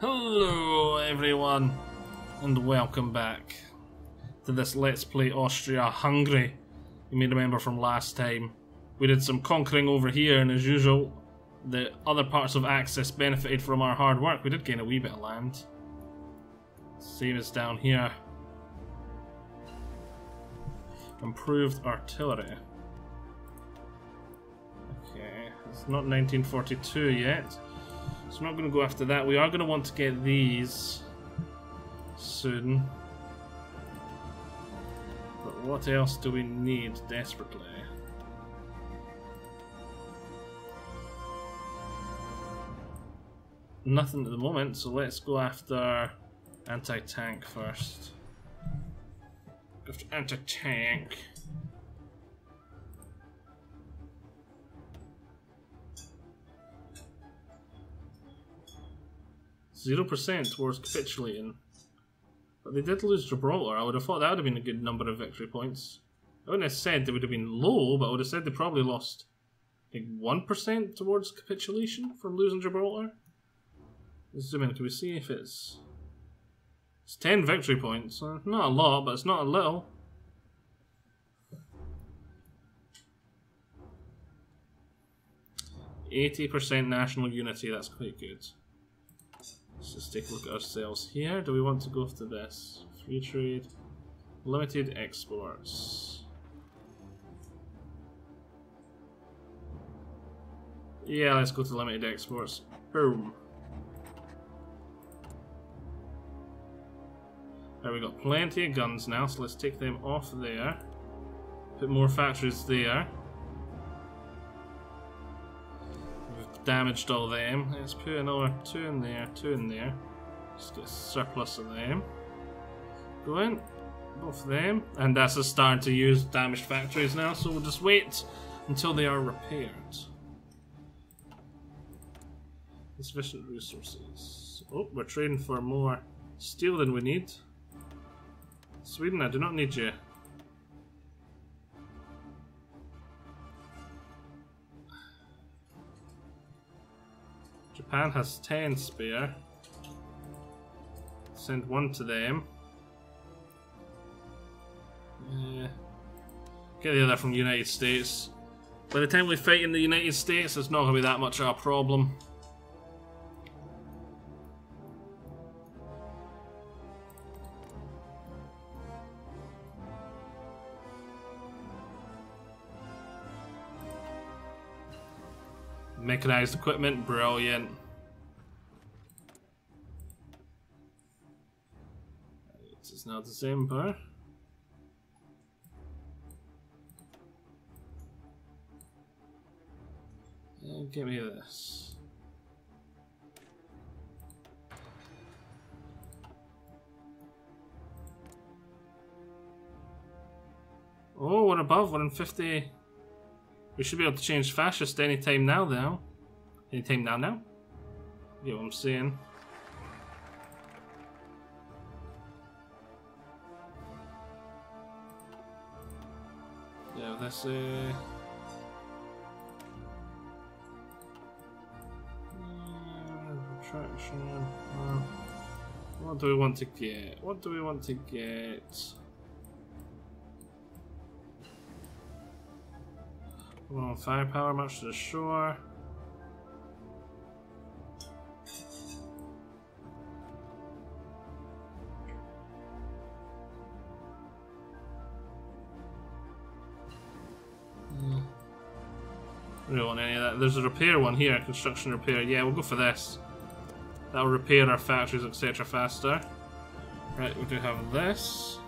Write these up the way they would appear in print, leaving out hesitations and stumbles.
Hello everyone, and welcome back to this Let's Play Austria-Hungary. You may remember from last time, we did some conquering over here, and as usual, the other parts of Axis benefited from our hard work. We did gain a wee bit of land. Same as down here. Improved artillery. Okay, it's not 1942 yet. So I'm not going to go after that. We are going to want to get these soon. But what else do we need desperately? Nothing at the moment, so let's go after anti-tank first. Go after anti-tank. 0% towards capitulating. But they did lose Gibraltar. I would have thought that would have been a good number of victory points. I wouldn't have said they would have been low, but I would have said they probably lost like 1% towards capitulation from losing Gibraltar. Let's zoom in. Can we see if it's 10 victory points? Not a lot, but it's not a little. %80 national unity, that's quite good. Let's just take a look at ourselves here. Do we want to go after this? Free trade, limited exports. Yeah, let's go to limited exports. Boom. Right, we've got plenty of guns now, so let's take them off there. Put more factories there. Damaged all them. Let's put another 2 in there, 2 in there. Just get a surplus of them. Go in, both of them. And that's us starting to use damaged factories now, so we'll just wait until they are repaired. Insufficient resources. Oh, we're trading for more steel than we need. Sweden, I do not need you. Japan has 10 spare. Send 1 to them. Get the other from the United States. By the time we fight in the United States, it's not going to be that much of a problem. Mechanized equipment, brilliant. It's now December. And give me this. Oh, we're above, we're in 50. We should be able to change fascist anytime now, though. Anytime now? You know what I'm saying? Yeah, that's retraction. What do we want to get? What do we want to get? Well, firepower, much to the shore. We don't want any of that. There's a repair one here, construction repair. Yeah, we'll go for this. That'll repair our factories, etc. faster. Right, we do have this.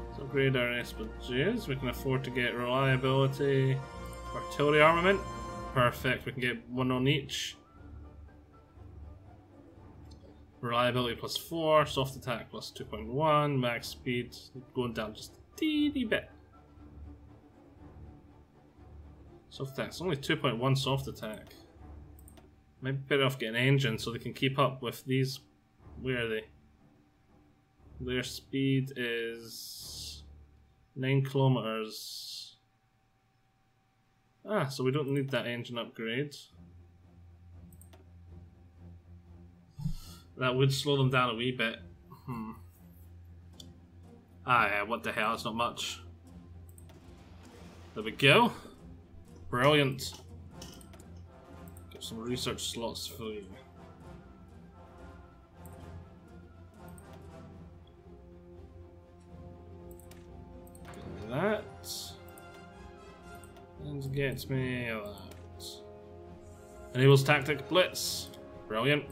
Let's upgrade our SPGs. We can afford to get reliability, artillery armament. Perfect, we can get 1 on each. Reliability +4, soft attack +2.1, max speed going down just a teeny bit. Soft attack, it's only 2.1 soft attack. Might be better off getting an engine so they can keep up with these. Where are they? Their speed is 9 kilometers. Ah, so we don't need that engine upgrade. That would slow them down a wee bit. Ah, yeah, what the hell, it's not much. There we go. Brilliant. Got some research slots for you. Get me that. And get me that. Enables tactic blitz. Brilliant.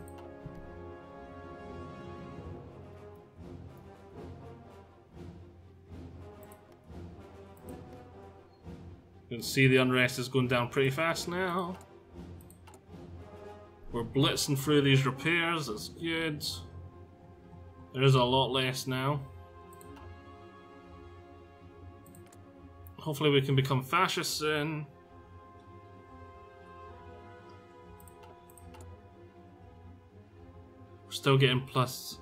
You can see the unrest is going down pretty fast now. We're blitzing through these repairs, that's good. There's a lot less now. Hopefully we can become fascist soon. We're still getting plus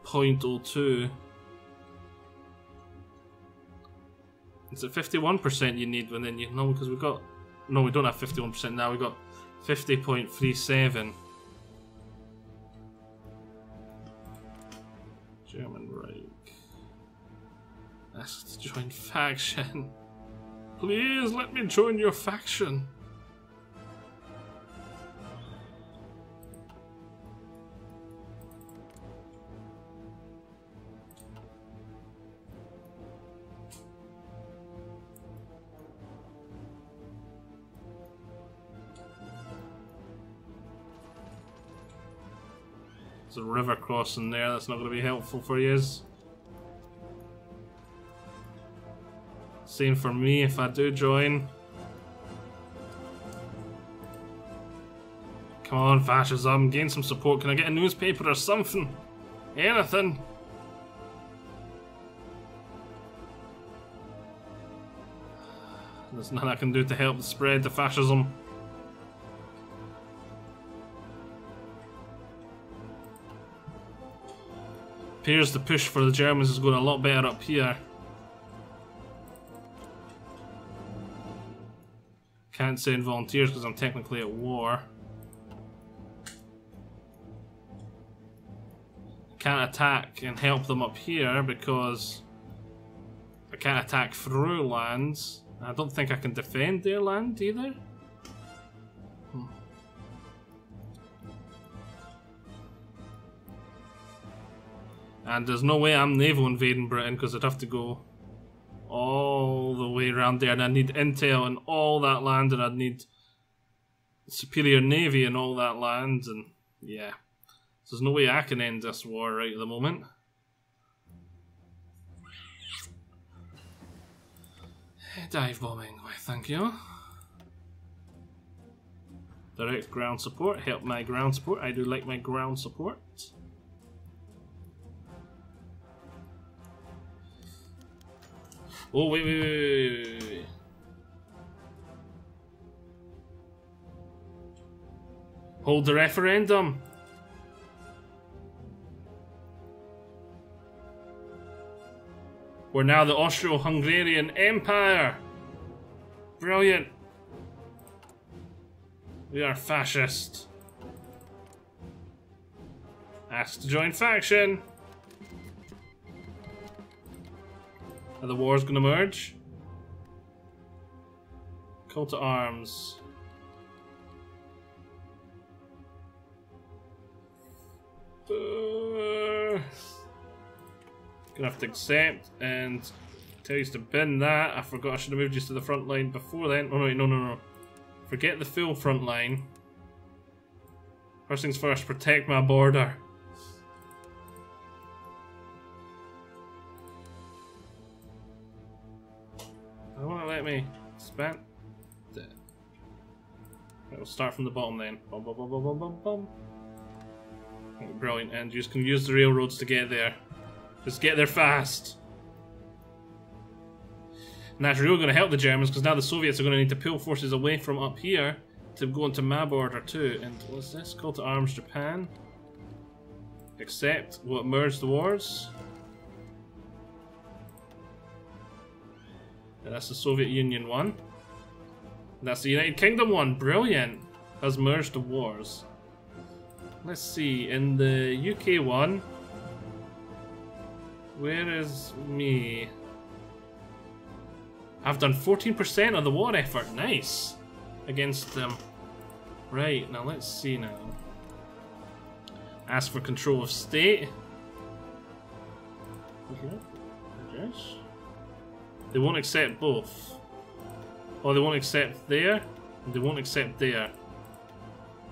0.02. Is it 51% you need when then you know because we've got no we don't have 51% now, we've got 50.37. German Reich. Asked to join faction. Please let me join your faction. There's a river crossing there, that's not going to be helpful for yous. Same for me if I do join. Come on, fascism, gain some support. Can I get a newspaper or something? Anything? There's nothing I can do to help spread the fascism. Appears the push for the Germans is going a lot better up here. Can't send volunteers because I'm technically at war. Can't attack and help them up here because I can't attack through lands. I don't think I can defend their land either. And there's no way I'm naval invading Britain because I'd have to go all the way around there and I'd need intel and all that land and I'd need superior navy and all that land and yeah. So there's no way I can end this war right at the moment. Dive bombing, why thank you. Direct ground support, help my ground support. I do like my ground support. Oh, wait. Hold the referendum. We're now the Austro-Hungarian Empire. Brilliant. We are fascist. Ask to join faction. Are the wars gonna merge? Call to arms. Gonna have to accept and tell you to bin that. I forgot I should have moved you to the front line before then. Oh no. Forget the full front line. First things first, protect my border. I want to let me spend it. Right, we'll start from the bottom then. Bum, bum, bum, bum, bum, bum, bum. Okay, brilliant, and you just can use the railroads to get there. Just get there fast. And that's really going to help the Germans because now the Soviets are going to need to pull forces away from up here to go into my border too. And what's this? Call to arms Japan. Accept. Will it merge the wars? And that's the Soviet Union one. And that's the United Kingdom one. Brilliant. Has merged the wars. Let's see, in the UK one, where is me? I've done 14% of the war effort, nice, against them. Right, now let's see now. Ask for control of state. Okay, yes. They won't accept both. Oh, they won't accept there, and they won't accept there.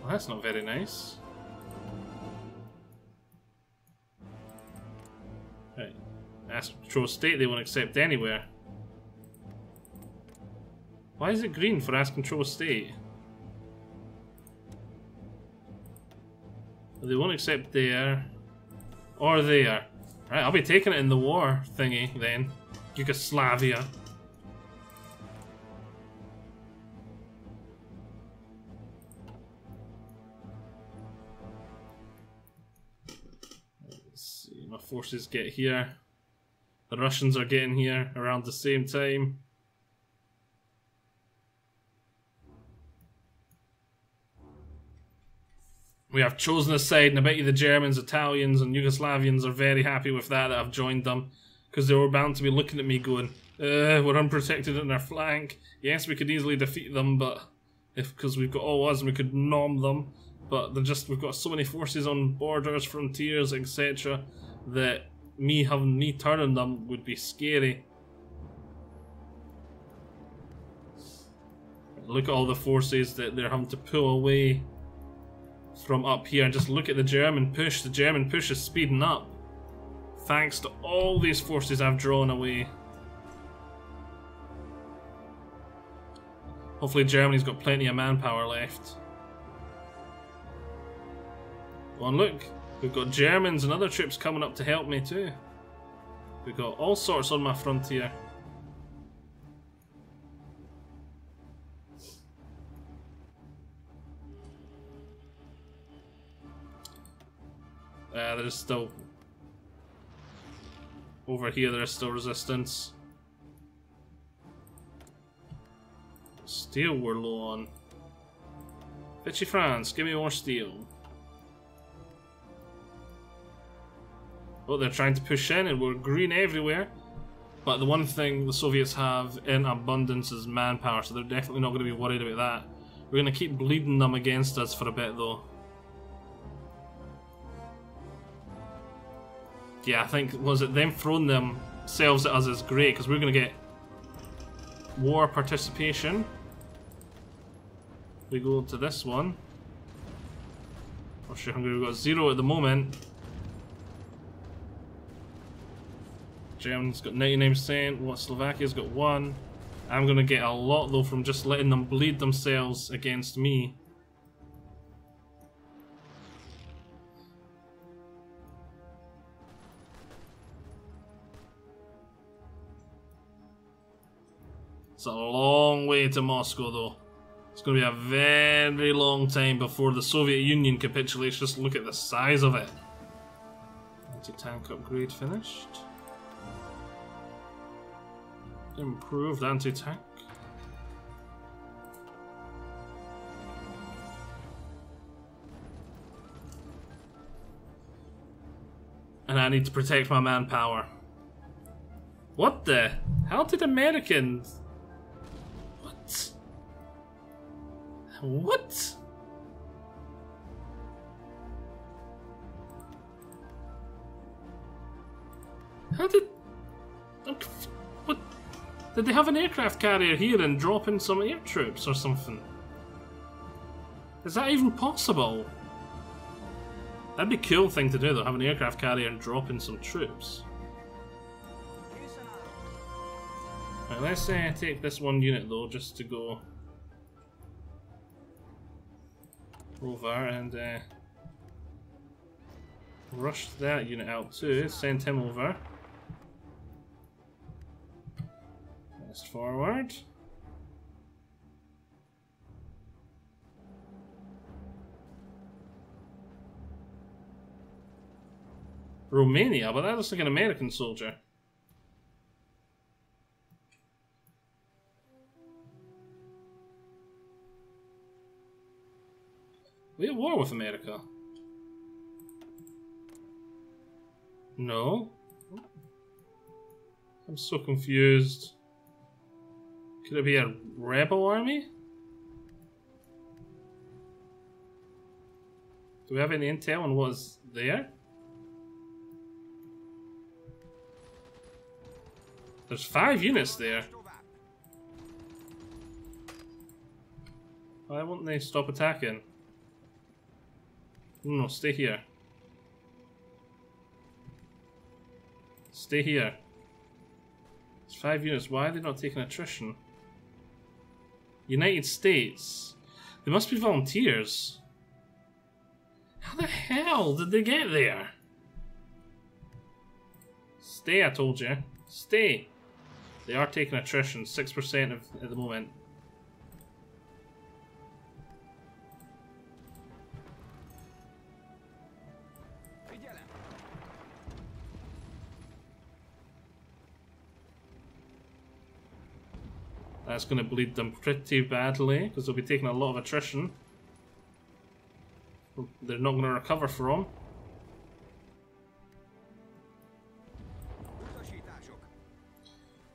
Well, that's not very nice. Right. Ask for control of state, they won't accept anywhere. Why is it green for ask control of state? They won't accept there or there. Right, I'll be taking it in the war thingy then. Yugoslavia. Let's see, my forces get here. The Russians are getting here around the same time. We have chosen a side, and I bet you the Germans, Italians, and Yugoslavians are very happy with that I've joined them. Because they were bound to be looking at me going, we're unprotected in our flank. Yes, we could easily defeat them, but because we've got all us and we could nom them. But we've got so many forces on borders, frontiers, etc. that me turning them would be scary. Look at all the forces that they're having to pull away from up here, and just look at the German push. The German push is speeding up thanks to all these forces I've drawn away. Hopefully Germany's got plenty of manpower left. Well, and look, we've got Germans and other troops coming up to help me too. We've got all sorts on my frontier. There's still... Over here there's still resistance. Steel we're low on. Vichy France, give me more steel. Oh, they're trying to push in and we're green everywhere. But the one thing the Soviets have in abundance is manpower, so they're definitely not going to be worried about that. We're going to keep bleeding them against us for a bit though. Yeah, I think, was it them throwing themselves at us is great, because we're going to get war participation. We go to this one. Austria-Hungary, we've got 0 at the moment. Germany's got 99%, Slovakia's got 1. I'm going to get a lot though from just letting them bleed themselves against me. It's a long way to Moscow though. It's going to be a very long time before the Soviet Union capitulates. Just look at the size of it. Anti-tank upgrade finished. Improved anti-tank. And I need to protect my manpower. What the? How did Americans... What? How did... What? Did they have an aircraft carrier here and drop in some air troops or something? Is that even possible? That'd be a cool thing to do though, have an aircraft carrier and drop in some troops. Right, let's take this one unit though, just to go over and rush that unit out too, send him over. Fast forward. Romania, but that looks like an American soldier. We at war with America. No. I'm so confused. Could it be a rebel army? Do we have any intel on what's there? There's 5 units there. Why won't they stop attacking? No, stay here. Stay here. It's 5 units. Why are they not taking attrition? United States. They must be volunteers. How the hell did they get there? Stay, I told you. Stay. They are taking attrition. 6% at the moment. That's going to bleed them pretty badly, because they'll be taking a lot of attrition. They're not going to recover from.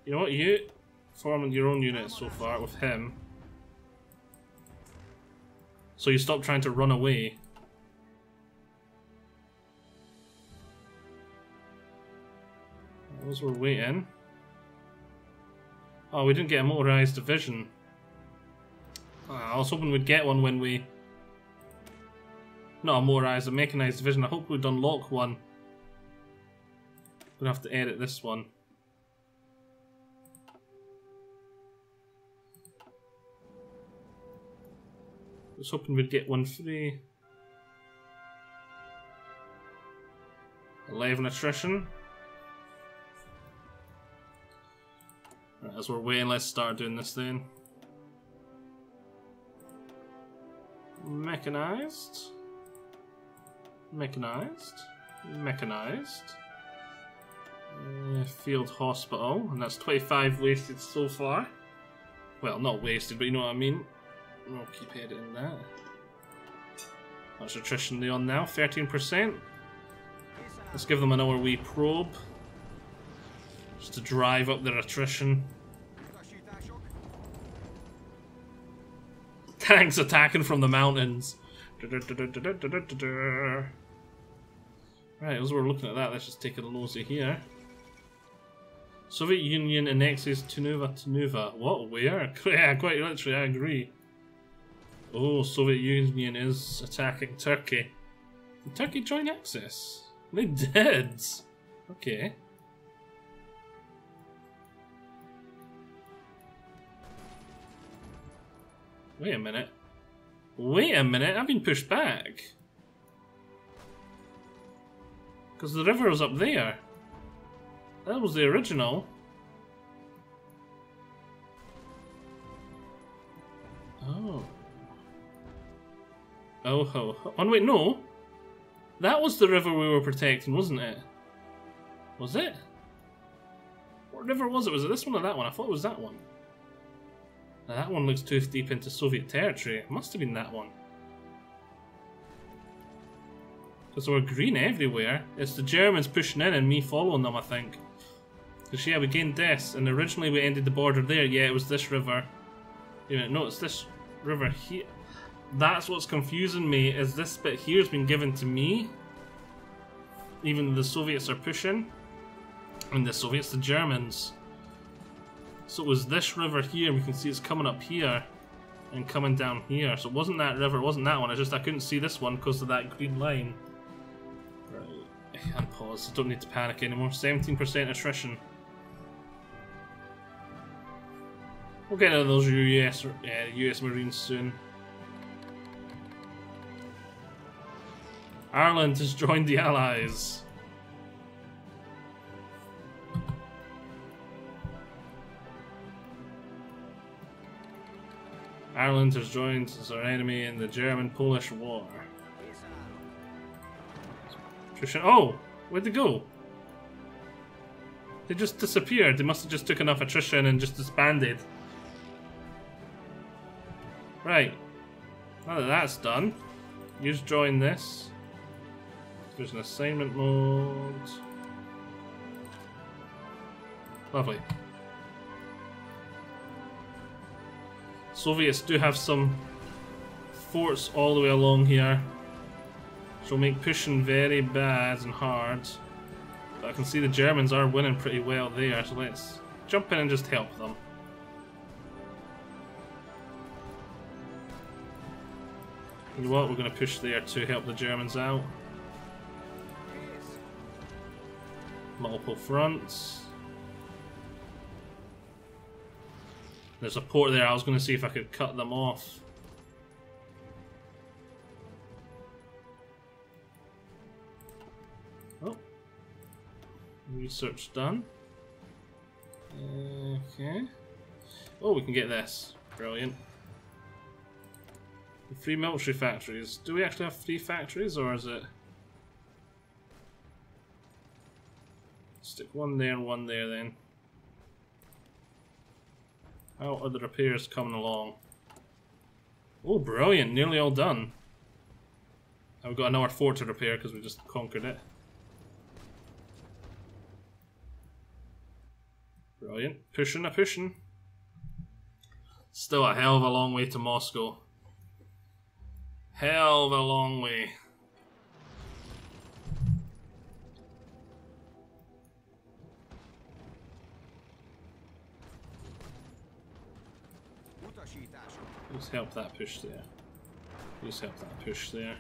You know what, you forming your own unit so far with him. So you stop trying to run away. As we're waiting. Oh, we didn't get a motorized division. I was hoping we'd get one when we... Not a motorized, a mechanized division. I hope we'd unlock one. Gonna have to edit this one. I was hoping we'd get one free. 11 attrition. Right, as we're waiting, let's start doing this then. Mechanized. Mechanized. Mechanized. Field hospital, and that's 25 wasted so far. Well, not wasted, but you know what I mean. We'll keep editing that. Much attrition they on now? 13%. Let's give them another wee probe. Just to drive up their attrition. Tanks attacking from the mountains. Right, as we're looking at that, let's just take a nosy here. Soviet Union annexes Tunuva. What? Where? Yeah, quite literally, I agree. Oh, Soviet Union is attacking Turkey. Did Turkey join Axis? They did! Okay. Wait a minute. Wait a minute, I've been pushed back. Because the river was up there. That was the original. Oh. Oh ho ho. Oh wait, no. That was the river we were protecting, wasn't it? Was it? What river was it? Was it this one or that one? I thought it was that one. Now that one looks too deep into Soviet territory. It must have been that one. Because there were green everywhere. It's the Germans pushing in and me following them, I think. Because yeah, we gained this, and originally we ended the border there. Yeah, it was this river. You know, no, it's this river here. That's what's confusing me, is this bit here has been given to me. Even though the Soviets are pushing. And the Soviets, the Germans. So it was this river here, we can see it's coming up here. And coming down here. So it wasn't that river, it wasn't that one, it's just I couldn't see this one because of that green line. Right, and pause, I don't need to panic anymore. 17% attrition. We'll get out of those US Marines soon. Ireland has joined the Allies. Ireland has joined as our enemy in the German-Polish War. Oh! Where'd they go? They just disappeared. They must have just took enough attrition and just disbanded. Right. Now that that's done, you just join this. There's an assignment mode. Lovely. Soviets do have some forts all the way along here, which will make pushing very bad and hard. But I can see the Germans are winning pretty well there, so let's jump in and just help them. You know what, we're going to push there to help the Germans out. Multiple fronts. There's a port there, I was going to see if I could cut them off. Oh. Research done. Okay. Oh, we can get this. Brilliant. 3 military factories. Do we actually have 3 factories, or is it... Stick one there and one there then. How are the repairs coming along? Oh, brilliant. Nearly all done. And we've got another fort to repair because we just conquered it. Brilliant. Pushing, pushing. Still a hell of a long way to Moscow. Hell of a long way. Please help that push there. Please help that push there.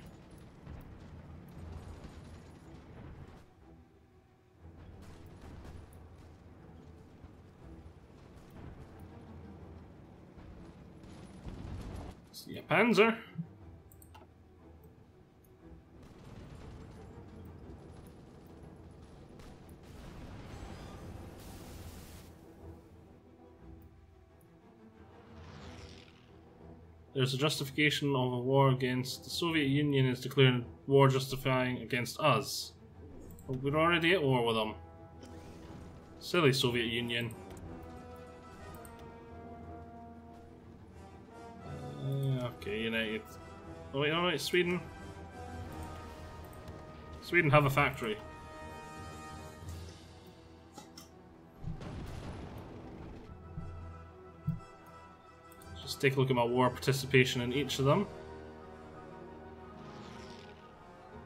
See a panzer. There's a justification of a war against the Soviet Union is declaring war justifying against us. But we're already at war with them. Silly Soviet Union. Okay, United. Oh wait, Sweden. Sweden have a factory. Just take a look at my war participation in each of them.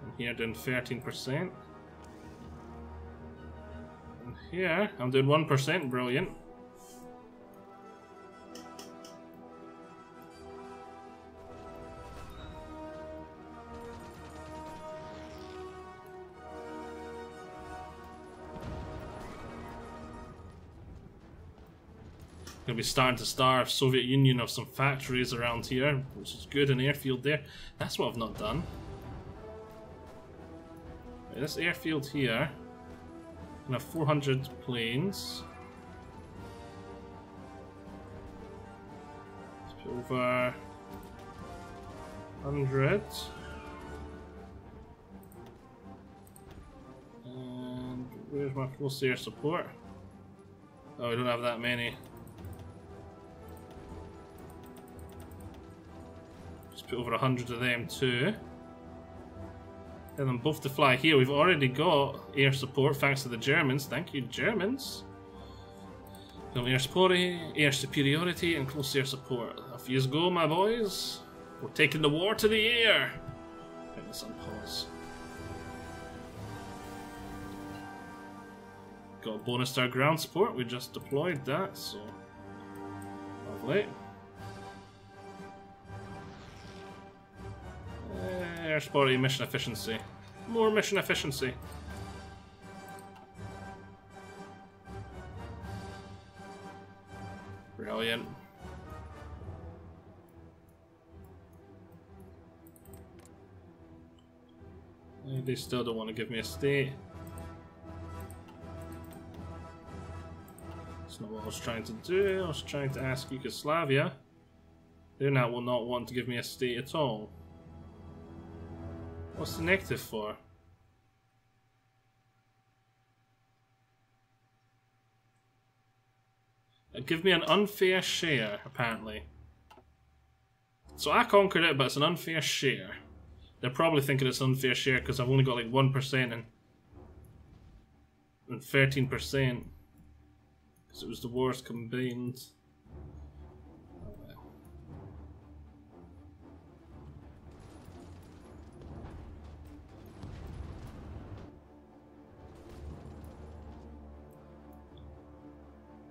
And here doing 13%. And here I'm doing 1%, brilliant. Going to be starting to starve Soviet Union of some factories around here, which is good. An airfield there. That's what I've not done. Right, this airfield here can have 400 planes. Let's put over 100. And where's my close air support? Oh, we don't have that many. Put over 100 of them too. Get them both to fly here. We've already got air support thanks to the Germans. Thank you, Germans. Air superiority, and close air support. Off you go, my boys. We're taking the war to the air. Put this on pause. Got a bonus to our ground support. We just deployed that, so lovely. Air support, mission efficiency. More mission efficiency. Brilliant. They still don't want to give me a state. That's not what I was trying to do. I was trying to ask Yugoslavia. They now will not want to give me a state at all. What's the negative for? Give me an unfair share, apparently. So I conquered it, but it's an unfair share. They're probably thinking it's an unfair share because I've only got like 1% and 13%. Because it was the worst combined. Oh well.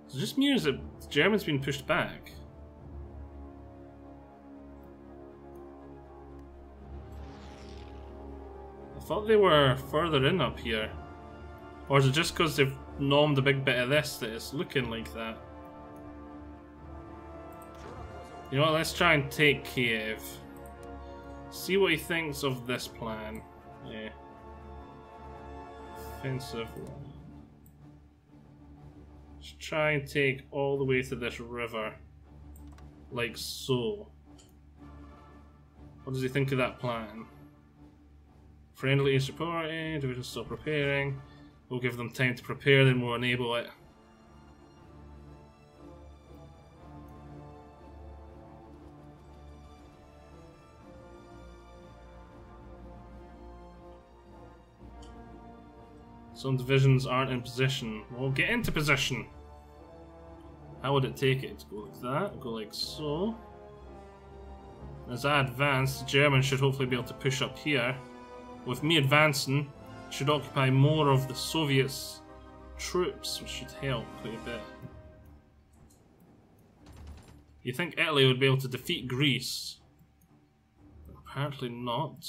Is it just me or is it the Germans being pushed back? I thought they were further in up here. Or is it just because they've nommed a big bit of this that it's looking like that? You know what, let's try and take Kiev. See what he thinks of this plan. Yeah. Offensive. Let's try and take all the way to this river. Like so. What does he think of that plan? Friendly is supported, division still preparing. We'll give them time to prepare, then we'll enable it. Some divisions aren't in position. We'll get into position. How would it take it? Go like that, go like so. As I advance, the Germans should hopefully be able to push up here. With me advancing, it should occupy more of the Soviets' troops, which should help quite a bit. You think Italy would be able to defeat Greece? Apparently not.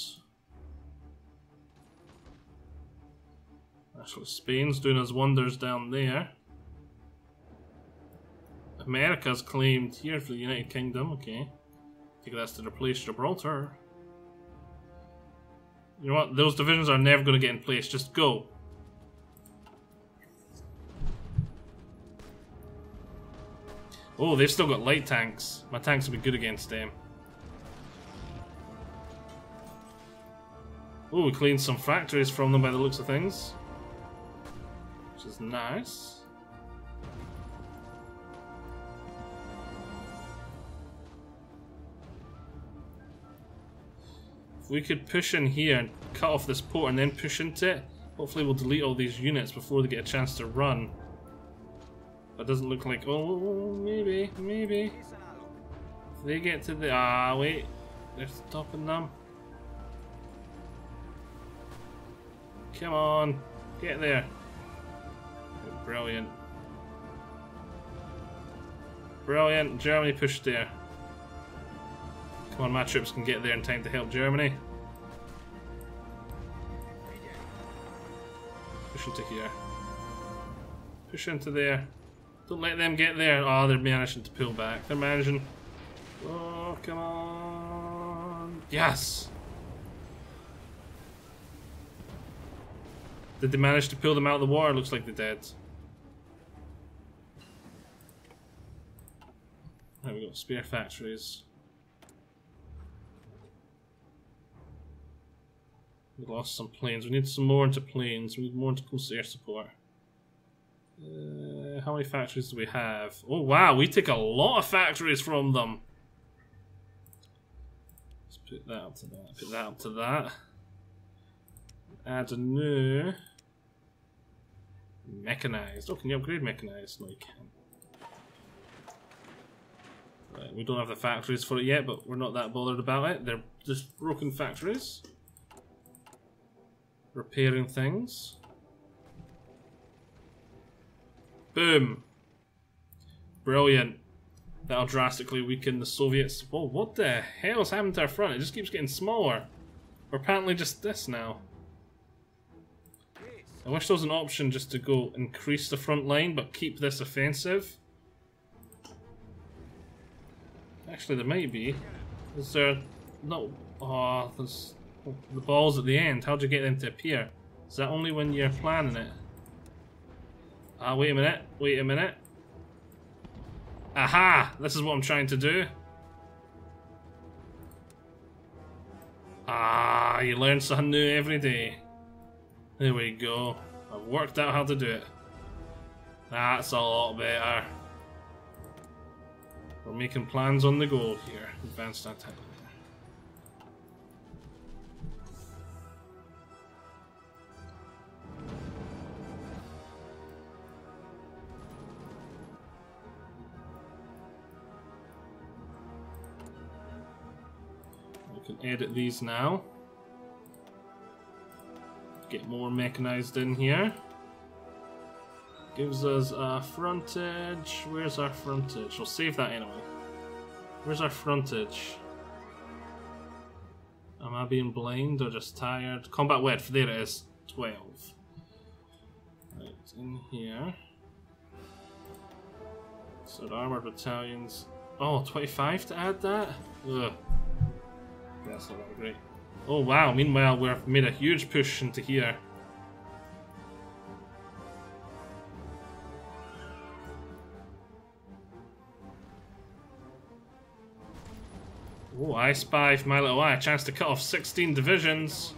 Actually, Spain's doing us wonders down there. America's claimed here for the United Kingdom, okay. I think that's to replace Gibraltar. You know what? Those divisions are never going to get in place. Just go. Oh, they've still got light tanks. My tanks will be good against them. Oh, we cleaned some factories from them by the looks of things. Which is nice. We could push in here and cut off this port and then push into it. Hopefully we'll delete all these units before they get a chance to run. That doesn't look like... Oh, maybe. If they get to the... Ah, wait. They're stopping them. Come on. Get there. Brilliant. Brilliant. Germany pushed there. Come on, my troops can get there in time to help Germany. Push into here. Push into there. Don't let them get there. Oh, they're managing to pull back. They're managing. Oh, come on. Yes! Did they manage to pull them out of the water? Looks like they did. There we go. Spare factories. We lost some planes. We need some more into planes. We need more into coast air support. How many factories do we have? Oh wow, we take a lot of factories from them. Let's put that up to that. Put that up to that. Add a new mechanized. Oh, can you upgrade mechanized? No, you can't. Right, we don't have the factories for it yet, but we're not that bothered about it. They're just broken factories. Repairing things. Boom. Brilliant. That'll drastically weaken the Soviets. Whoa, what the hell's happened to our front? It just keeps getting smaller. We're apparently just this now. I wish there was an option just to go increase the front line, but keep this offensive. Actually, there might be. Is there... No... Oh, there's... The balls at the end, how'd you get them to appear? Is that only when you're planning it? Ah, wait a minute, wait a minute. Aha! This is what I'm trying to do. Ah, you learn something new every day. There we go. I've worked out how to do it. That's a lot better. We're making plans on the go here. Advanced attack. We can edit these now. Get more mechanized in here. Gives us a frontage. Where's our frontage? We'll save that anyway. Where's our frontage? Am I being blind or just tired? Combat width, there it is. 12. Right, in here. So the armored battalions. Oh, 25 to add that? Ugh. That's not that great. Oh wow, meanwhile we've made a huge push into here. Oh, I spy for my little eye. A chance to cut off 16 divisions.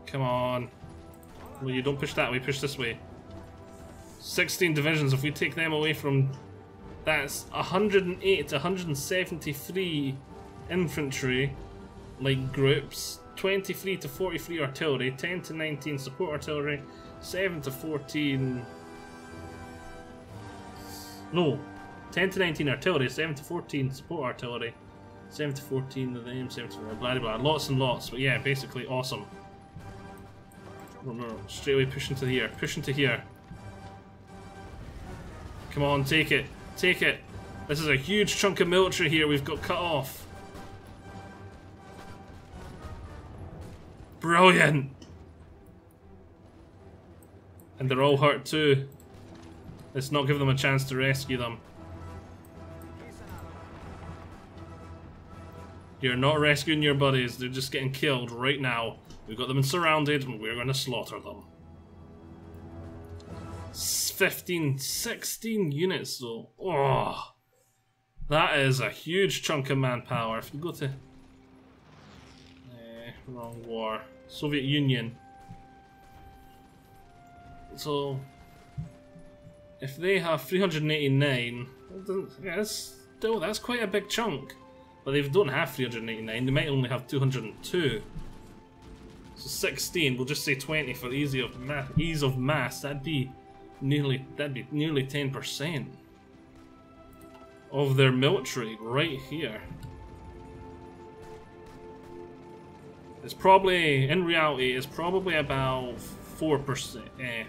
Come on. Well, you don't push that way, push this way. 16 divisions, if we take them away from... That's 108 to 173 infantry, like groups, 23 to 43 artillery, 10 to 19 support artillery, 7 to 14... No, 10 to 19 artillery, 7 to 14 support artillery, 7 to 14 of them, 7 to blah blah blah, lots and lots, but yeah, basically awesome. No, straight away push into here, push into here. Come on, take it. Take it. This is a huge chunk of military here we've got cut off. Brilliant. And they're all hurt too. Let's not give them a chance to rescue them. You're not rescuing your buddies, they're just getting killed right now. We've got them surrounded and we're going to slaughter them. 15, 16 units though. Oh, that is a huge chunk of manpower. If you go to... wrong war. Soviet Union. So, if they have 389, yeah, that's quite a big chunk. But they don't have 389, they might only have 202. So 16, we'll just say 20 for ease of mass. That'd be nearly 10% of their military right here. It's probably, in reality, it's probably about 4%.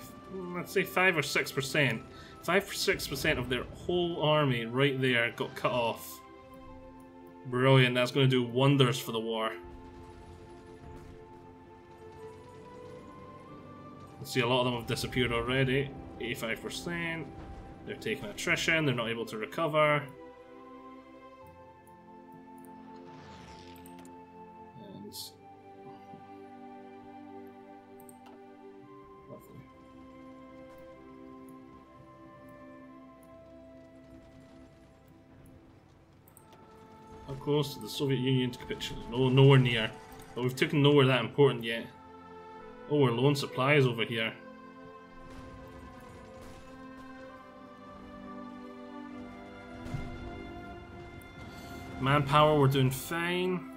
Let's say 5 or 6%. 5 or 6% of their whole army right there got cut off. Brilliant, that's going to do wonders for the war. See, a lot of them have disappeared already. 85%. They're taking attrition, they're not able to recover. And lovely. How close to the Soviet Union to capitulate? No, nowhere near. But we've taken nowhere that important yet. Oh, we're low on supplies over here. Manpower, we're doing fine.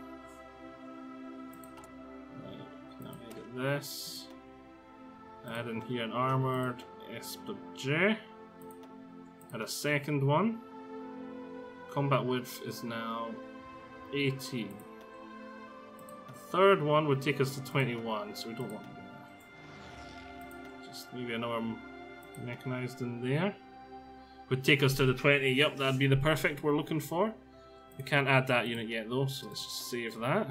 Right, now edit this. Add in here an armored SPJ. Add a second one. Combat width is now 18. A third one would take us to 21, so we don't want that. Just maybe another mechanized in there. Would take us to the 20. Yep, that'd be the perfect we're looking for. We can't add that unit yet though, so let's just save that.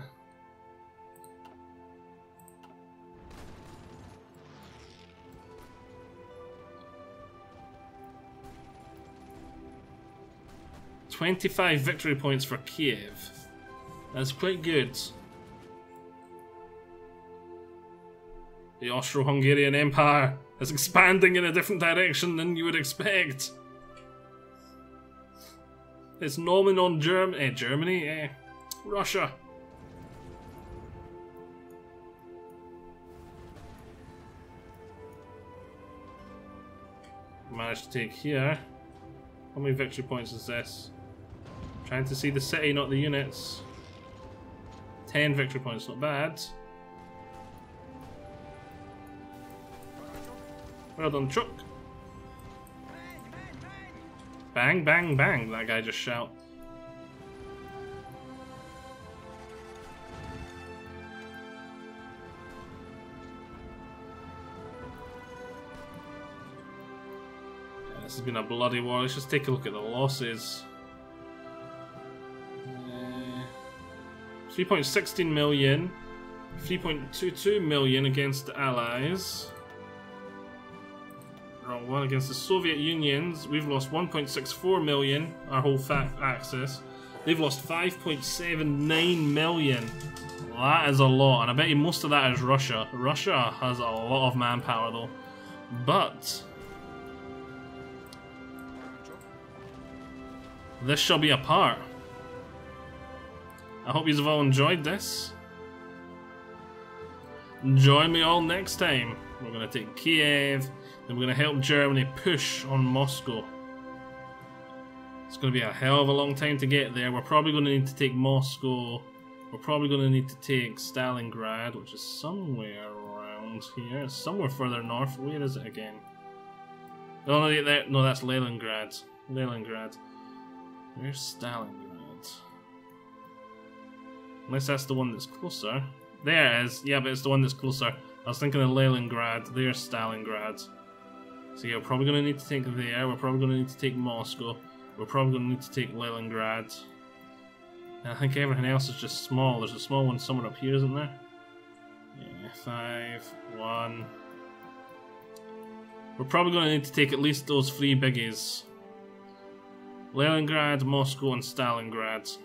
$25 victory points for Kiev. That's quite good. The Austro-Hungarian Empire is expanding in a different direction than you would expect. It's normally on Germany, Russia. Managed to take here. How many victory points is this? Trying to see the city, not the units. 10 victory points, not bad. Well done, Chuck. Bang, bang, bang, that guy just shout. This has been a bloody war. Let's just take a look at the losses. 3.16 million, 3.22 million against the Allies. Wrong one. Against the Soviet Unions, we've lost 1.64 million, our whole axis. They've lost 5.79 million. Well, that is a lot, and I bet you most of that is Russia. Russia has a lot of manpower though. But this shall be a part. I hope you've all enjoyed this. Join me all next time. We're going to take Kiev, and we're going to help Germany push on Moscow. It's going to be a hell of a long time to get there. We're probably going to need to take Moscow. We're probably going to need to take Stalingrad, which is somewhere around here. It's somewhere further north. Where is it again? Oh, no, that's Leningrad. Leningrad. Where's Stalingrad? Unless that's the one that's closer. There it is. Yeah, but it's the one that's closer. I was thinking of Leningrad. There's Stalingrad. So yeah, we're probably going to need to take there. We're probably going to need to take Moscow. We're probably going to need to take Leningrad. And I think everything else is just small. There's a small one somewhere up here, isn't there? Yeah, 5, 1. We're probably going to need to take at least those 3 biggies. Leningrad, Moscow, and Stalingrad.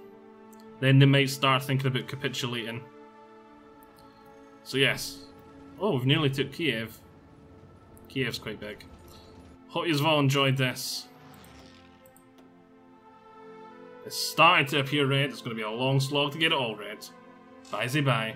Then they might start thinking about capitulating. So yes. Oh, we've nearly took Kiev. Kiev's quite big. Hope you've all enjoyed this. It's starting to appear red. It's going to be a long slog to get it all red. Bye-bye.